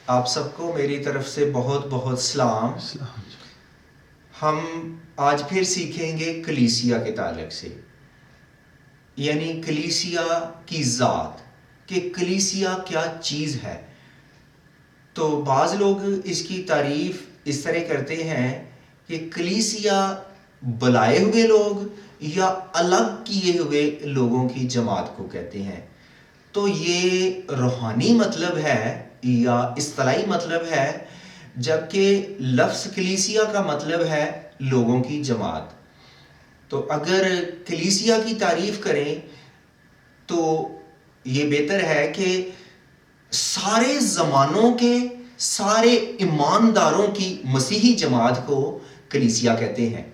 آپ سب کو میری طرف سے بہت بہت سلام۔ ہم آج پھر سیکھیں گے کلیسیا کے تعلق سے، یعنی کلیسیا کی ذات، کہ کلیسیا کیا چیز ہے۔ تو بعض لوگ اس کی تعریف اس طرح کرتے ہیں کہ کلیسیا بلائے ہوئے لوگ یا الگ کیے ہوئے لوگوں کی جماعت کو کہتے ہیں۔ تو یہ روحانی مطلب ہے یا اصطلاحی مطلب ہے، جبکہ لفظ کلیسیا کا مطلب ہے لوگوں کی جماعت۔ تو اگر کلیسیا کی تعریف کریں تو یہ بہتر ہے کہ سارے زمانوں کے سارے ایمانداروں کی مسیحی جماعت کو کلیسیا کہتے ہیں۔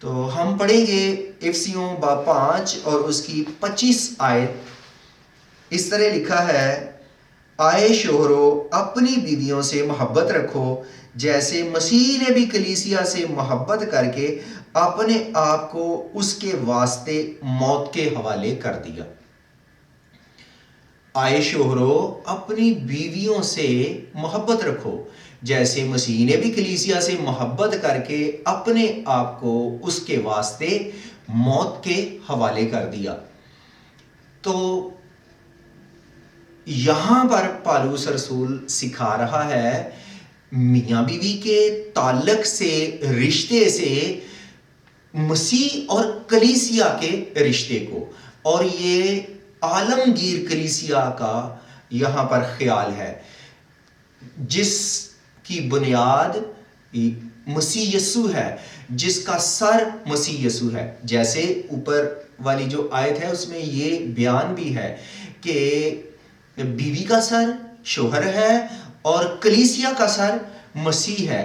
تو ہم پڑھیں گے افسیوں باب 5 اور اس کی 25 آیت۔ اس طرح لکھا ہے، آئے شوہرو اپنی بیویوں سے محبت رکھو، جیسے مسیح نے بھی کلیسیا سے محبت کر کے اپنے آپ کو اس کے واسطے موت کے حوالے کر دیا۔ آئے شوہرو اپنی بیویوں سے محبت رکھو، جیسے مسیح نے بھی کلیسیا سے محبت کر کے اپنے آپ کو اس کے واسطے موت کے حوالے کر دیا۔ تو یہاں پر پالوس رسول سکھا رہا ہے میاں بیوی کے تعلق سے، رشتے سے، مسیح اور کلیسیا کے رشتے کو، اور یہ عالمگیر کلیسیا کا یہاں پر خیال ہے، جس کی بنیاد مسیح یسوع ہے، جس کا سر مسیح یسوع ہے۔ جیسے اوپر والی جو آیت ہے اس میں یہ بیان بھی ہے کہ بیوی کا سر شوہر ہے اور کلیسیا کا سر مسیح ہے۔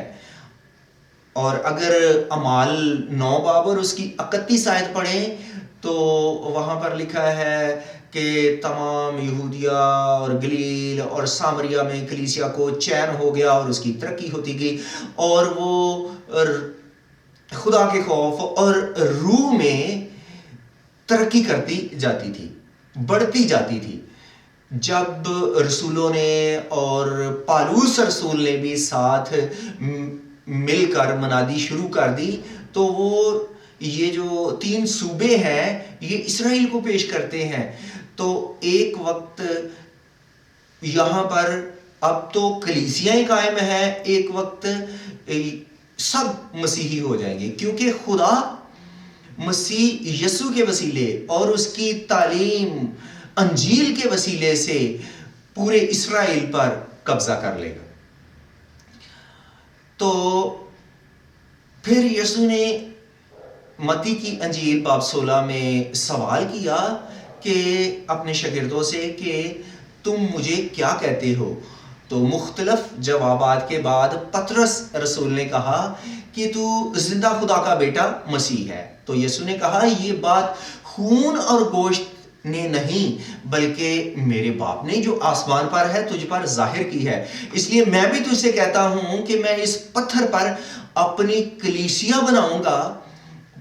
اور اگر اعمال 9 باب اور اس کی 31 آیت پڑھیں تو وہاں پر لکھا ہے کہ تمام یہودیہ اور گلیل اور سامریہ میں کلیسیا کو چین ہو گیا اور اس کی ترقی ہوتی گئی، اور وہ خدا کے خوف اور روح میں ترقی کرتی جاتی تھی، بڑھتی جاتی تھی۔ جب رسولوں نے اور پالوس رسول نے بھی ساتھ مل کر منادی شروع کر دی، تو وہ یہ جو 3 صوبے ہیں یہ اسرائیل کو پیش کرتے ہیں۔ تو ایک وقت یہاں پر اب تو کلیسیاں قائم ہیں، ایک وقت سب مسیحی ہو جائیں گے، کیونکہ خدا مسیح یسوع کے وسیلے اور اس کی تعلیم انجیل کے وسیلے سے پورے اسرائیل پر قبضہ کر لے گا۔ تو پھر یسوع نے متی کی انجیل باب 16 میں سوال کیا کہ اپنے شاگردوں سے کہ تم مجھے کیا کہتے ہو؟ تو مختلف جوابات کے بعد پطرس رسول نے کہا کہ تو زندہ خدا کا بیٹا مسیح ہے۔ تو یسوع نے کہا، یہ بات خون اور گوشت نے نہیں بلکہ میرے باپ نے جو آسمان پر ہے تجھ پر ظاہر کی ہے۔ اس لیے میں بھی تجھ سے کہتا ہوں کہ میں اس پتھر پر اپنی کلیسیا بناؤں گا۔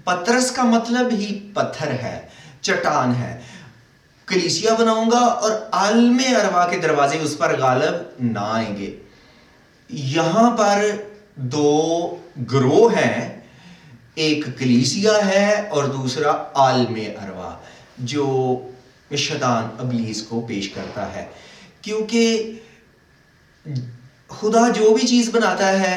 پترس کا مطلب ہی پتھر ہے، چٹان ہے۔ کلیسیا بناؤں گا اور عالم ارواح کے دروازے اس پر غالب نہ آئیں گے۔ یہاں پر 2 گروہ ہیں، ایک کلیسیا ہے اور دوسرا عالم ارواح، جو شیطان ابلیس کو پیش کرتا ہے۔ کیونکہ خدا جو بھی چیز بناتا ہے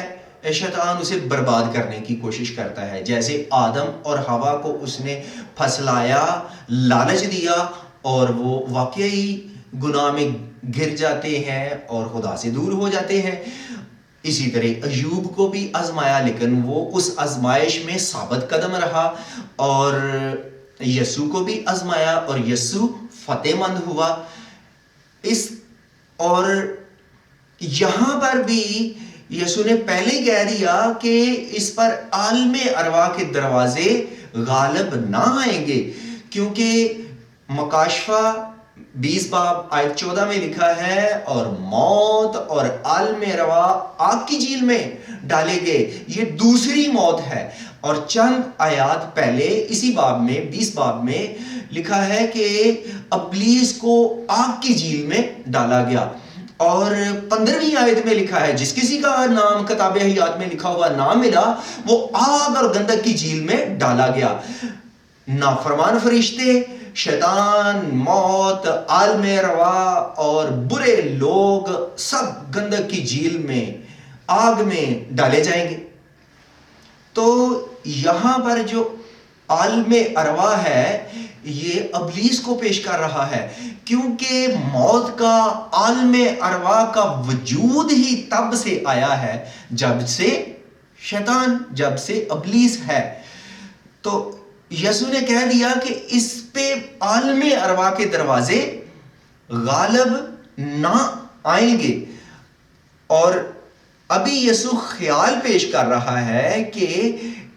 شیطان اسے برباد کرنے کی کوشش کرتا ہے۔ جیسے آدم اور حوا کو اس نے پھسلایا، لالچ دیا، اور وہ واقعی گناہ میں گر جاتے ہیں اور خدا سے دور ہو جاتے ہیں۔ اسی طرح ایوب کو بھی آزمایا، لیکن وہ اس آزمائش میں ثابت قدم رہا، اور یسوع کو بھی آزمایا اور یسوع فتح مند ہوا۔ اور یہاں پر بھی یسوع نے پہلے کہہ دیا کہ اس پر عالم ارواح کے دروازے غالب نہ آئیں گے، کیونکہ مکاشفہ 20 باب آیت 14 میں لکھا ہے، اور موت اور عالم ارواح آگ کی جھیل میں ڈالے گئے۔ یہ دوسری موت ہے۔ اور چند آیات پہلے اسی باب میں 20 باب میں لکھا ہے کہ ابلیس کو آگ کی جھیل میں ڈالا گیا، اور 15ویں آیت میں لکھا ہے جس کسی کا نام کتاب حیات میں لکھا ہوا نہ ملا وہ آگ اور گندک کی جھیل میں ڈالا گیا. نافرمان فرشتے، شیطان، موت، عالم روا اور برے لوگ سب گندک کی جھیل میں آگ میں ڈالے جائیں گے. تو یہاں پر جو عالم اروا ہے یہ ابلیس کو پیش کر رہا ہے، کیونکہ موت کا، عالم اروا کا وجود ہی تب سے آیا ہے جب سے شیطان، جب سے ابلیس ہے. تو یسوع نے کہہ دیا کہ اس پہ عالم اروا کے دروازے غالب نہ آئیں گے. اور ابھی یسوع خیال پیش کر رہا ہے کہ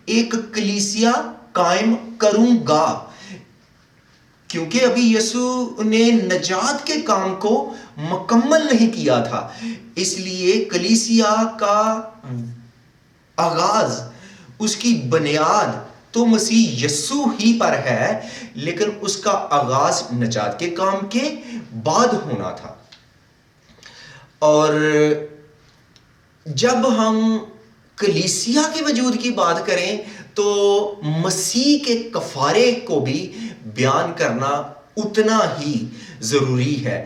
ایک کلیسیا قائم کروں گا، کیونکہ ابھی یسوع نے نجات کے کام کو مکمل نہیں کیا تھا. اس لیے کلیسیا کا آغاز، اس کی بنیاد تو مسیح یسوع ہی پر ہے، لیکن اس کا آغاز نجات کے کام کے بعد ہونا تھا. اور جب ہم کلیسیا کے وجود کی بات کریں تو مسیح کے کفارے کو بھی بیان کرنا اتنا ہی ضروری ہے.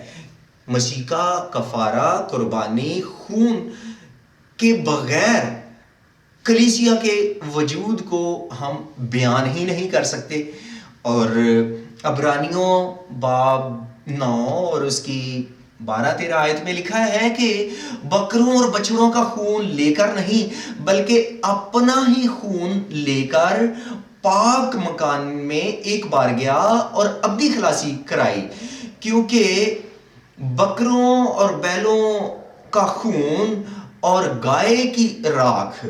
مسیح کا کفارہ، قربانی، خون کے بغیر کلیسیا کے وجود کو ہم بیان ہی نہیں کر سکتے. اور عبرانیوں باب 9 اور اس کی 12-13 آیت میں لکھا ہے کہ بکروں اور بچڑوں کا خون لے کر نہیں بلکہ اپنا ہی خون لے کر پاک مکان میں ایک بار گیا اور ابدی خلاصی کرائی. کیونکہ بکروں اور بیلوں کا خون اور گائے کی راکھ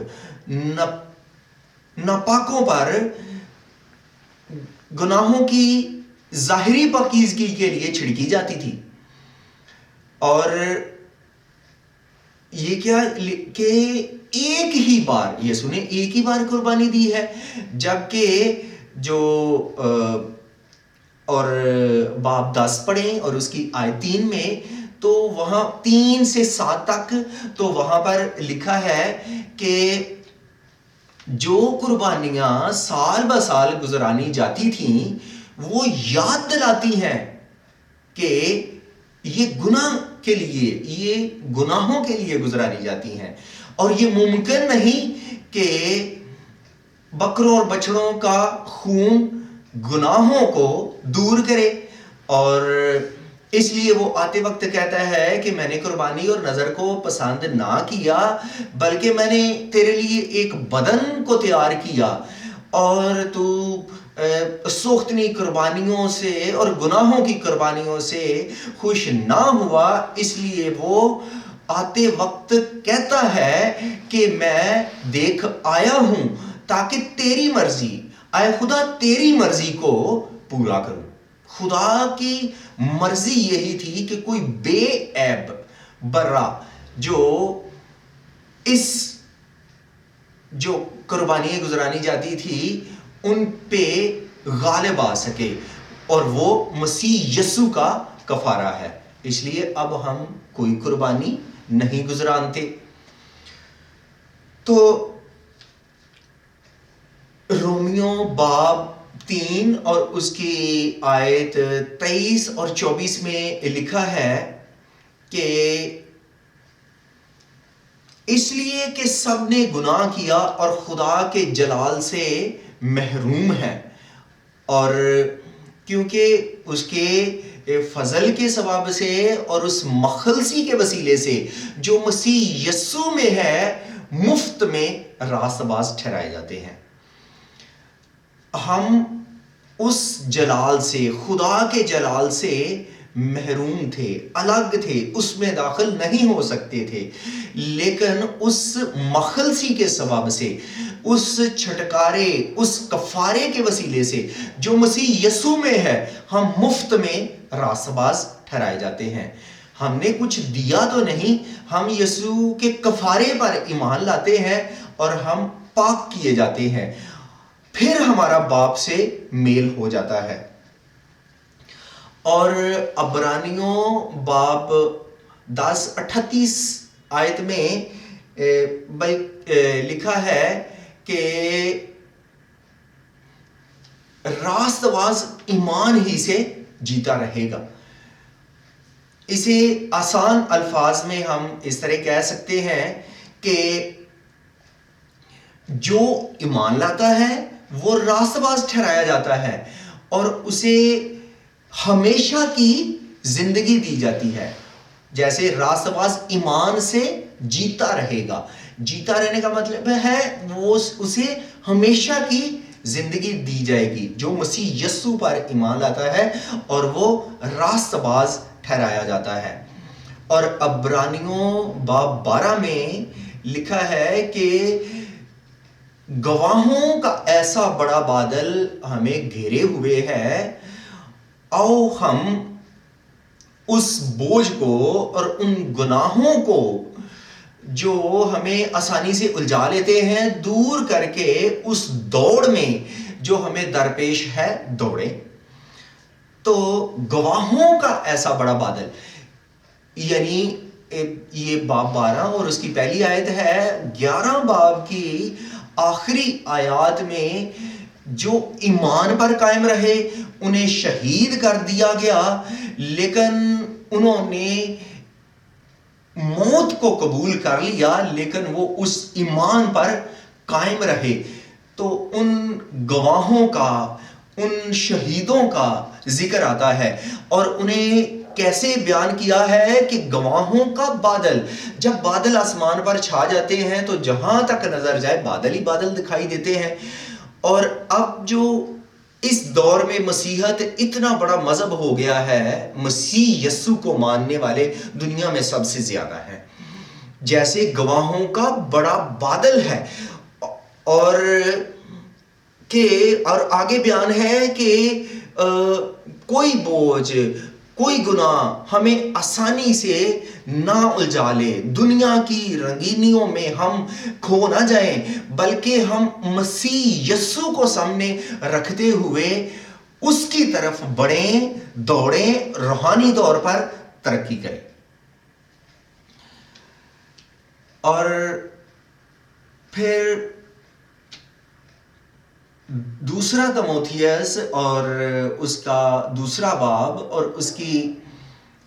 ناپاکوں پر گناہوں کی ظاہری پاکیزگی کے لیے چھڑکی جاتی تھی. اور یہ کیا کہ ایک ہی بار یسوع نے ایک ہی بار قربانی دی ہے، جبکہ جو اور باب 10 پڑھیں اور اس کی آیت 3 میں تو وہاں 3 سے 7 تک تو وہاں پر لکھا ہے کہ جو قربانیاں سال بہ سال گزرانی جاتی تھیں وہ یاد دلاتی ہیں کہ یہ گناہ کے لیے، یہ گناہوں کے لیے گزرانی جاتی ہیں. اور یہ ممکن نہیں کہ بکروں اور بچڑوں کا خون گناہوں کو دور کرے. اور اس لیے وہ آتے وقت کہتا ہے کہ میں نے قربانی اور نذر کو پسند نہ کیا بلکہ میں نے تیرے لیے ایک بدن کو تیار کیا، اور تو سوختنی قربانیوں سے اور گناہوں کی قربانیوں سے خوش نہ ہوا. اس لیے وہ آتے وقت کہتا ہے کہ میں دیکھ آیا ہوں تاکہ تیری مرضی، اے خدا تیری مرضی کو پورا کروں. خدا کی مرضی یہی تھی کہ کوئی بے عیب برا جو اس جو قربانیاں گزرانی جاتی تھی ان پہ غالب آ سکے، اور وہ مسیح یسوع کا کفارہ ہے. اس لیے اب ہم کوئی قربانی نہیں گزرانتے. تو رومیوں باب 3 اور اس کی آیت 23 اور 24 میں لکھا ہے کہ اس لیے کہ سب نے گناہ کیا اور خدا کے جلال سے محروم ہے، اور کیونکہ اس کے فضل کے سبب سے اور اس مخلصی کے وسیلے سے جو مسیح یسوع میں ہے مفت میں راست باز ٹھہرائے جاتے ہیں. ہم اس جلال سے، خدا کے جلال سے محروم تھے، الگ تھے، اس میں داخل نہیں ہو سکتے تھے، لیکن اس مخلصی کے سبب سے، اس چھٹکارے، اس کفارے کے وسیلے سے جو مسیح یسوع میں ہے ہم مفت میں راست باز ٹھہرائے جاتے ہیں. ہم نے کچھ دیا تو نہیں، ہم یسوع کے کفارے پر ایمان لاتے ہیں اور ہم پاک کیے جاتے ہیں، پھر ہمارا باپ سے میل ہو جاتا ہے. اور عبرانیوں باب 10:38 آیت میں لکھا ہے کہ راست باز ایمان ہی سے جیتا رہے گا. اسے آسان الفاظ میں ہم اس طرح کہہ سکتے ہیں کہ جو ایمان لاتا ہے وہ راست باز ٹھہرایا جاتا ہے اور اسے ہمیشہ کی زندگی دی جاتی ہے. جیسے راست باز ایمان سے جیتا رہے گا. جیتا رہنے کا مطلب ہے وہ اسے ہمیشہ کی زندگی دی جائے گی. جو مسیح یسوع پر ایمان لاتا ہے اور وہ راست باز ٹھہرایا جاتا ہے. اور عبرانیوں باب 12 میں لکھا ہے کہ گواہوں کا ایسا بڑا بادل ہمیں گھیرے ہوئے ہے، آؤ ہم اس بوجھ کو اور ان گناہوں کو جو ہمیں آسانی سے الجھا لیتے ہیں دور کر کے اس دوڑ میں جو ہمیں درپیش ہے دوڑیں. تو گواہوں کا ایسا بڑا بادل، یعنی یہ باب 12 اور اس کی پہلی آیت ہے. 11 باب کی آخری آیات میں جو ایمان پر قائم رہے انہیں شہید کر دیا گیا، لیکن انہوں نے موت کو قبول کر لیا لیکن وہ اس ایمان پر قائم رہے. تو ان گواہوں کا، ان شہیدوں کا ذکر آتا ہے اور انہیں کیسے بیان کیا ہے کہ گواہوں کا بادل، جب بادل آسمان پر چھا جاتے ہیں تو جہاں تک نظر جائے بادل ہی بادل دکھائی دیتے ہیں. اور اب جو اس دور میں مسیحت اتنا بڑا مذہب ہو گیا ہے، مسیح یسوع کو ماننے والے دنیا میں سب سے زیادہ ہیں، جیسے گواہوں کا بڑا بادل ہے. اور آگے بیان ہے کہ کوئی بوجھ، کوئی گناہ ہمیں آسانی سے نہ الجھا لے. دنیا کی رنگینیوں میں ہم کھو نہ جائیں بلکہ ہم مسیح یسوع کو سامنے رکھتے ہوئے اس کی طرف بڑھیں، دوڑیں، روحانی طور پر ترقی کریں. اور پھر دوسرا تموتھیوس اور اس کا دوسرا باب اور اس کی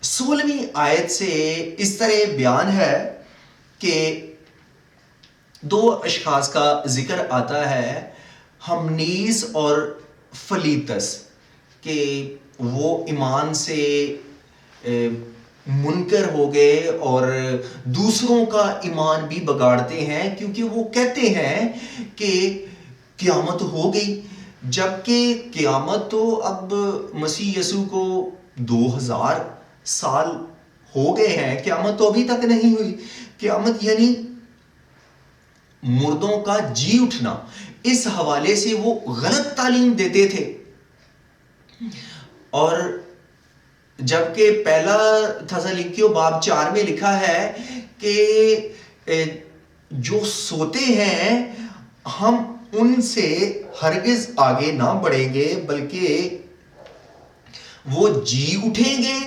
16ویں آیت سے اس طرح بیان ہے کہ 2 اشخاص کا ذکر آتا ہے، ہمنیس اور فلیتس، کہ وہ ایمان سے منکر ہو گئے اور دوسروں کا ایمان بھی بگاڑتے ہیں، کیونکہ وہ کہتے ہیں کہ قیامت ہو گئی، جبکہ قیامت تو اب مسیح یسوع کو 2000 سال ہو گئے ہیں، قیامت تو ابھی تک نہیں ہوئی. قیامت یعنی مردوں کا جی اٹھنا. اس حوالے سے وہ غلط تعلیم دیتے تھے. اور جبکہ پہلا تھسلنیکیوں باب 4 میں لکھا ہے کہ جو سوتے ہیں ہم ان سے ہرگز آگے نہ بڑھیں گے بلکہ وہ جی اٹھیں گے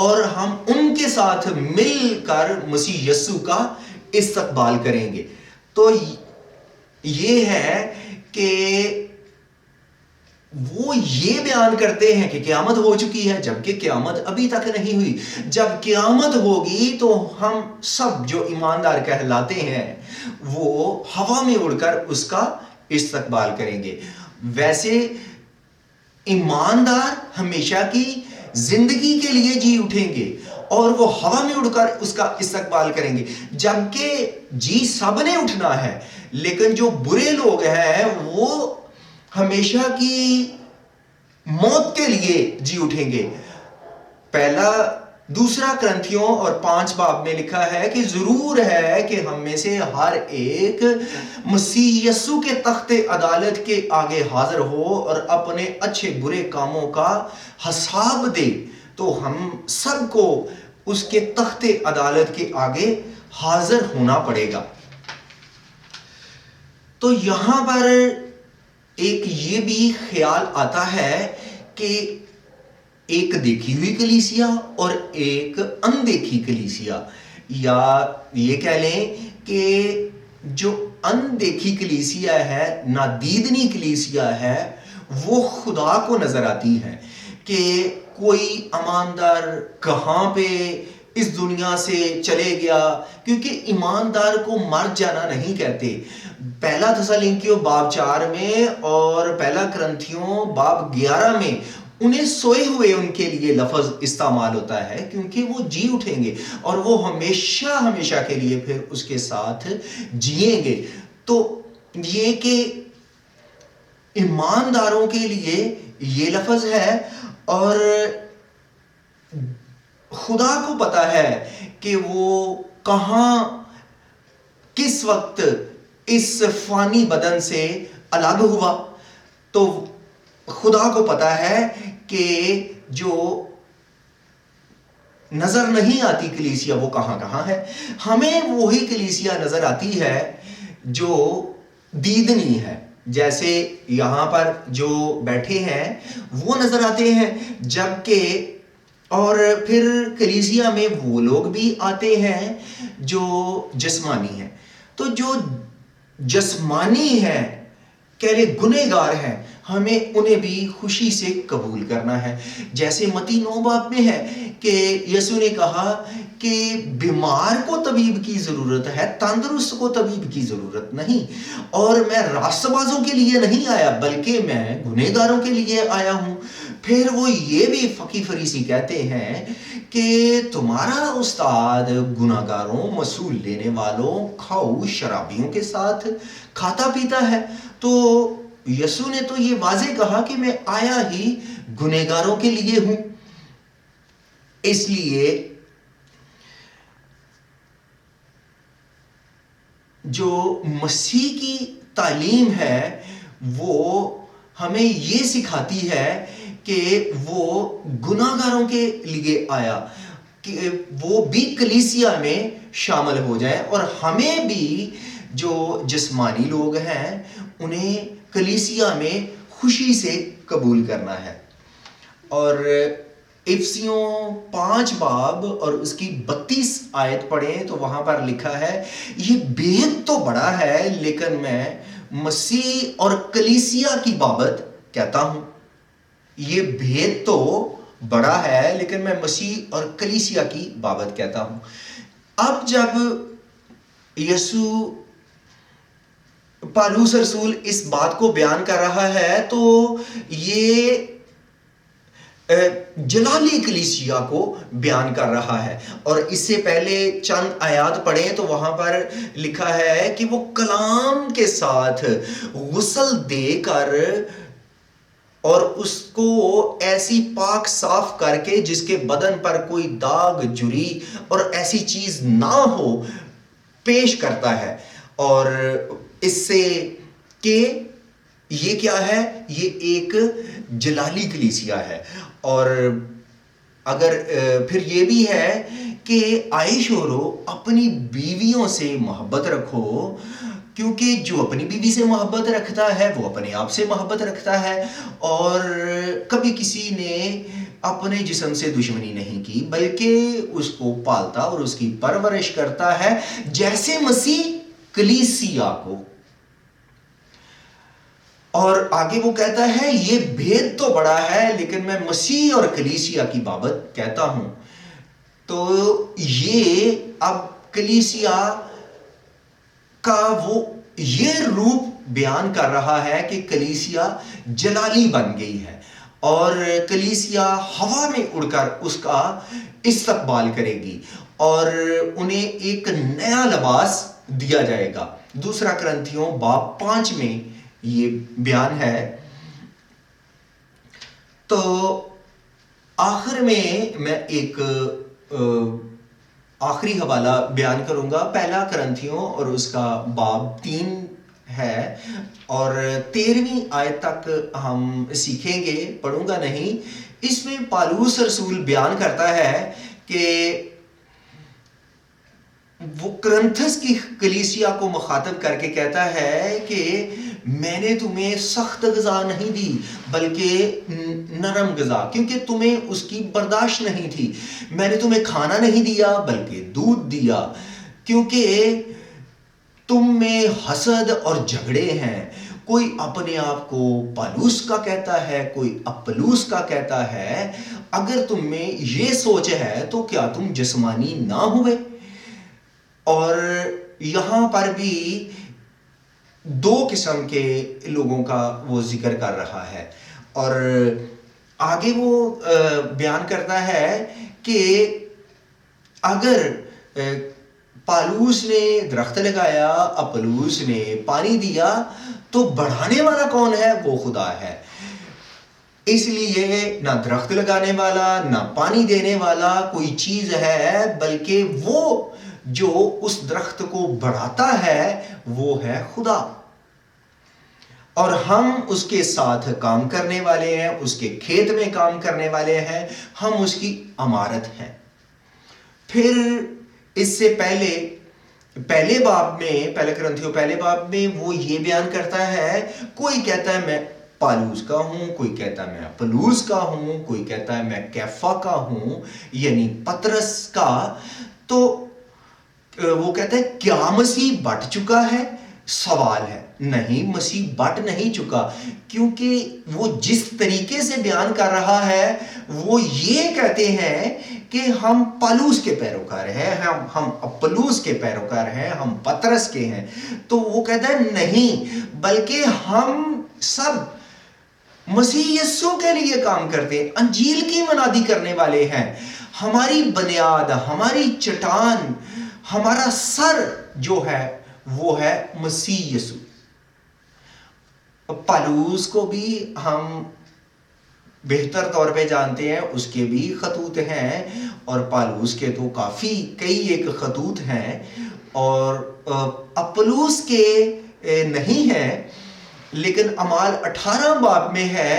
اور ہم ان کے ساتھ مل کر مسیح یسوع کا استقبال کریں گے. تو یہ ہے کہ وہ یہ بیان کرتے ہیں کہ قیامت ہو چکی ہے، جبکہ قیامت ابھی تک نہیں ہوئی. جب قیامت ہوگی تو ہم سب جو ایماندار کہلاتے ہیں وہ ہوا میں اڑ کر اس کا استقبال کریں گے. ویسے ایماندار ہمیشہ کی زندگی کے لیے جی اٹھیں گے اور وہ ہوا میں اڑ کر اس کا استقبال کریں گے، جبکہ جی سب نے اٹھنا ہے لیکن جو برے لوگ ہیں وہ ہمیشہ کی موت کے لیے جی اٹھیں گے. دوسرا کرنتھیوں اور 5 باب میں لکھا ہے کہ ضرور ہے کہ ہم میں سے ہر ایک مسیح یسوع کے تخت عدالت کے آگے حاضر ہو اور اپنے اچھے برے کاموں کا حساب دے. تو ہم سب کو اس کے تخت عدالت کے آگے حاضر ہونا پڑے گا. تو یہاں پر ایک یہ بھی خیال آتا ہے کہ ایک دیکھی ہوئی کلیسیا اور ایک اندیکھی کلیسیا، یا یہ کہہ لیں کہ جو اندیکھی کلیسیا ہے، نادیدنی کلیسیا ہے، وہ خدا کو نظر آتی ہے کہ کوئی ایماندار کہاں پہ اس دنیا سے چلے گیا، کیونکہ ایماندار کو مر جانا نہیں کہتے۔ پہلا تسالونیکیوں باب 4 میں اور پہلا کرنتھیوں باب 11 میں انہیں سوئے ہوئے ان کے لیے لفظ استعمال ہوتا ہے، کیونکہ وہ جی اٹھیں گے اور وہ ہمیشہ ہمیشہ کے لیے پھر اس کے ساتھ جیئیں گے۔ تو یہ کہ ایمانداروں کے لیے یہ لفظ ہے، اور خدا کو پتا ہے کہ وہ کہاں کس وقت اس فانی بدن سے الگ ہوا، تو خدا کو پتا ہے کہ جو نظر نہیں آتی کلیسیا وہ کہاں کہاں ہے۔ ہمیں وہی کلیسیا نظر آتی ہے جو دیدنی ہے، جیسے یہاں پر جو بیٹھے ہیں وہ نظر آتے ہیں، جبکہ اور پھر کلیسیا میں وہ لوگ بھی آتے ہیں جو جسمانی ہیں۔ تو جو جسمانی ہیں، کہہ لے گنہگار ہیں، ہمیں انہیں بھی خوشی سے قبول کرنا ہے، جیسے متی 9 باب میں ہے کہ یسوع نے کہا کہ بیمار کو طبیب کی ضرورت ہے، تندرست کو طبیب کی ضرورت نہیں، اور میں راست بازوں کے لیے نہیں آیا بلکہ میں گنہگاروں کے لیے آیا ہوں۔ پھر وہ یہ بھی فقی فریسی کہتے ہیں کہ تمہارا استاد گنہگاروں، مسول لینے والوں، کھاؤ شرابیوں کے ساتھ کھاتا پیتا ہے۔ تو یسوع نے تو یہ واضح کہا کہ میں آیا ہی گنہگاروں کے لیے ہوں۔ اس لیے جو مسیح کی تعلیم ہے وہ ہمیں یہ سکھاتی ہے کہ وہ گناہگاروں کے لیے آیا، کہ وہ بھی کلیسیا میں شامل ہو جائیں، اور ہمیں بھی جو جسمانی لوگ ہیں انہیں کلیسیا میں خوشی سے قبول کرنا ہے۔ اور افسیوں 5 باب اور اس کی 32 آیت پڑھیں تو وہاں پر لکھا ہے، یہ بھید تو بڑا ہے لیکن میں مسیح اور کلیسیا کی بابت کہتا ہوں۔ یہ بھید تو بڑا ہے لیکن میں مسیح اور کلیسیا کی بابت کہتا ہوں۔ اب جب یسوع پالوس رسول اس بات کو بیان کر رہا ہے تو یہ جلالی کلیسیا کو بیان کر رہا ہے، اور اس سے پہلے چند آیات پڑھیں تو وہاں پر لکھا ہے کہ وہ کلام کے ساتھ غسل دے کر اور اس کو ایسی پاک صاف کر کے جس کے بدن پر کوئی داغ جری اور ایسی چیز نہ ہو پیش کرتا ہے، اور اس سے کہ یہ کیا ہے، یہ ایک جلالی کلیسیا ہے۔ اور اگر پھر یہ بھی ہے کہ آئی شورو اپنی بیویوں سے محبت رکھو، کیونکہ جو اپنی بیوی سے محبت رکھتا ہے وہ اپنے آپ سے محبت رکھتا ہے، اور کبھی کسی نے اپنے جسم سے دشمنی نہیں کی بلکہ اس کو پالتا اور اس کی پرورش کرتا ہے، جیسے مسیح کلیسیا کو۔ اور آگے وہ کہتا ہے یہ بھید تو بڑا ہے لیکن میں مسیح اور کلیسیا کی بابت کہتا ہوں۔ تو یہ اب کلیسیا کا وہ یہ روپ بیان کر رہا ہے کہ کلیسیا جلالی بن گئی ہے، اور کلیسیا ہوا میں اڑ کر اس کا استقبال کرے گی اور انہیں ایک نیا لباس دیا جائے گا۔ دوسرا کرنتھیوں باب 5 میں یہ بیان ہے۔ تو آخر میں ایک آخری حوالہ بیان کروں گا، پہلا کرنتھیوں اور اس کا باب 3 ہے، اور 13ویں آیت تک ہم سیکھیں گے، پڑھوں گا نہیں۔ اس میں پالوس رسول بیان کرتا ہے کہ وہ کرنتھس کی کلیسیا کو مخاطب کر کے کہتا ہے کہ میں نے تمہیں سخت غذا نہیں دی بلکہ نرم غذا، کیونکہ تمہیں اس کی برداشت نہیں تھی۔ میں نے تمہیں کھانا نہیں دیا بلکہ دودھ دیا، کیونکہ تم میں حسد اور جھگڑے ہیں۔ کوئی اپنے آپ کو پالوس کا کہتا ہے، کوئی اپلوس کا کہتا ہے۔ اگر تم میں یہ سوچ ہے تو کیا تم جسمانی نہ ہوئے؟ اور یہاں پر بھی دو قسم کے لوگوں کا وہ ذکر کر رہا ہے، اور آگے وہ بیان کرتا ہے کہ اگر پالوس نے درخت لگایا، اپلوس نے پانی دیا، تو بڑھانے والا کون ہے؟ وہ خدا ہے۔ اس لیے نہ درخت لگانے والا نہ پانی دینے والا کوئی چیز ہے، بلکہ وہ جو اس درخت کو بڑھاتا ہے وہ ہے خدا، اور ہم اس کے ساتھ کام کرنے والے ہیں، اس کے کھیت میں کام کرنے والے ہیں، ہم اس کی عمارت ہیں۔ پھر اس سے پہلے باب میں، پہلے کرنتھیوں پہلے باب میں وہ یہ بیان کرتا ہے، کوئی کہتا ہے میں پالوس کا ہوں، کوئی کہتا ہے میں اپلوس کا ہوں، کوئی کہتا ہے میں کیفا کا ہوں، یعنی پترس کا۔ تو وہ کہتا ہے کیا مسیح بٹ چکا ہے؟ سوال ہے، نہیں، مسیح بٹ نہیں چکا، کیونکہ وہ جس طریقے سے بیان کر رہا ہے وہ یہ کہتے ہیں کہ ہم پالوس کے پیروکار ہیں، ہم اپلوس کے پیروکار ہیں، ہم پترس کے ہیں۔ تو وہ کہتا ہے نہیں، بلکہ ہم سب مسیح یسوع کے لیے کام کرتے ہیں، انجیل کی منادی کرنے والے ہیں۔ ہماری بنیاد، ہماری چٹان، ہمارا سر جو ہے وہ ہے مسیح یسوع۔ پالوس کو بھی ہم بہتر طور پہ جانتے ہیں، اس کے بھی خطوط ہیں، اور پالوس کے تو کئی ایک خطوط ہیں، اور اپلوس کے نہیں ہیں، لیکن اعمال 18 باب میں ہے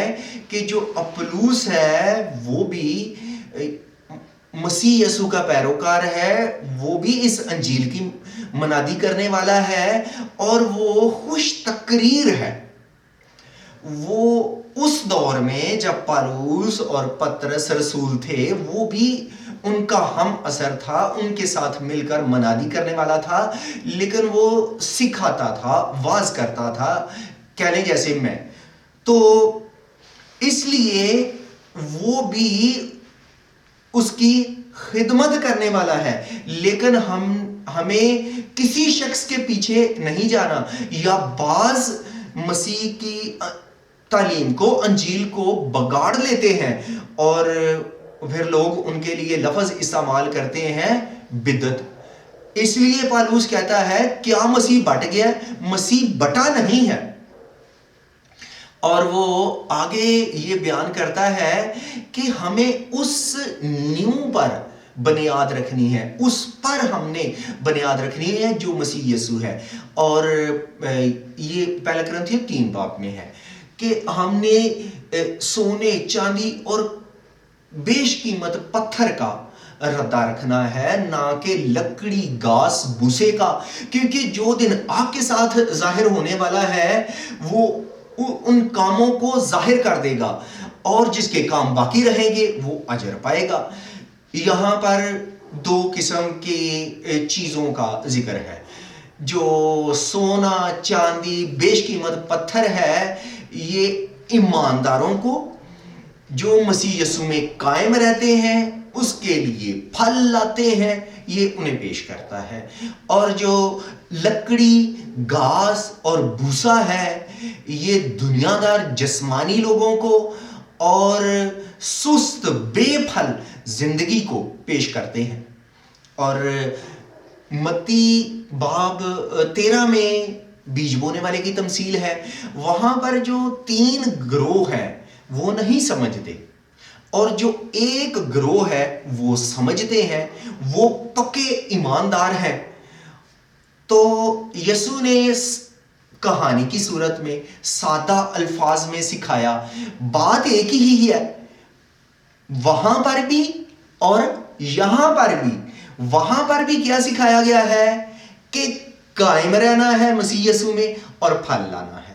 کہ جو اپلوس ہے وہ بھی مسیح یسوع کا پیروکار ہے، وہ بھی اس انجیل کی منادی کرنے والا ہے، اور وہ خوش تقریر ہے۔ وہ اس دور میں جب پالوس اور پترس رسول تھے، وہ بھی ان کا ہم اثر تھا، ان کے ساتھ مل کر منادی کرنے والا تھا، لیکن وہ سکھاتا تھا، واعظ کرتا تھا، کہنے جیسے میں۔ تو اس لیے وہ بھی اس کی خدمت کرنے والا ہے، لیکن ہمیں کسی شخص کے پیچھے نہیں جانا، یا بعض مسیح کی تعلیم کو، انجیل کو بگاڑ لیتے ہیں، اور پھر لوگ ان کے لیے لفظ استعمال کرتے ہیں بدعت۔ اس لیے پالوس کہتا ہے کیا مسیح بٹ گیا؟ مسیح بٹا نہیں ہے۔ اور وہ آگے یہ بیان کرتا ہے کہ ہمیں اس نیو پر بنیاد رکھنی ہے، اس پر ہم نے بنیاد رکھنی ہے جو مسیح یسوع ہے۔ اور یہ پہلا کرنتھیوں 3 باب میں ہے کہ ہم نے سونے، چاندی اور بیش قیمت پتھر کا ردہ رکھنا ہے، نہ کہ لکڑی، گھاس، بھوسے کا، کیونکہ جو دن آگ کے ساتھ ظاہر ہونے والا ہے وہ ان کاموں کو ظاہر کر دے گا، اور جس کے کام باقی رہیں گے وہ اجر پائے گا۔ یہاں پر 2 قسم کی چیزوں کا ذکر ہے۔ جو سونا، چاندی، بیش قیمت پتھر ہے، یہ ایمانداروں کو جو مسیح یسوع میں قائم رہتے ہیں، اس کے لیے پھل لاتے ہیں، یہ انہیں پیش کرتا ہے۔ اور جو لکڑی، گھاس اور بھوسا ہے، یہ دنیا دار جسمانی لوگوں کو اور سست بے پھل زندگی کو پیش کرتے ہیں۔ اور متی باب 13 میں بیج بونے والے کی تمثیل ہے، وہاں پر جو 3 گروہ ہیں وہ نہیں سمجھتے، اور جو ایک گروہ ہے وہ سمجھتے ہیں، وہ پکے ایماندار ہیں۔ تو یسوع نے کہانی کی صورت میں سادہ الفاظ میں سکھایا، بات ایک ہی ہے، وہاں پر بھی اور یہاں پر بھی۔ وہاں پر بھی کیا سکھایا گیا ہے کہ قائم رہنا ہے مسیح یسوع میں اور پھل لانا ہے۔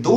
2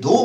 2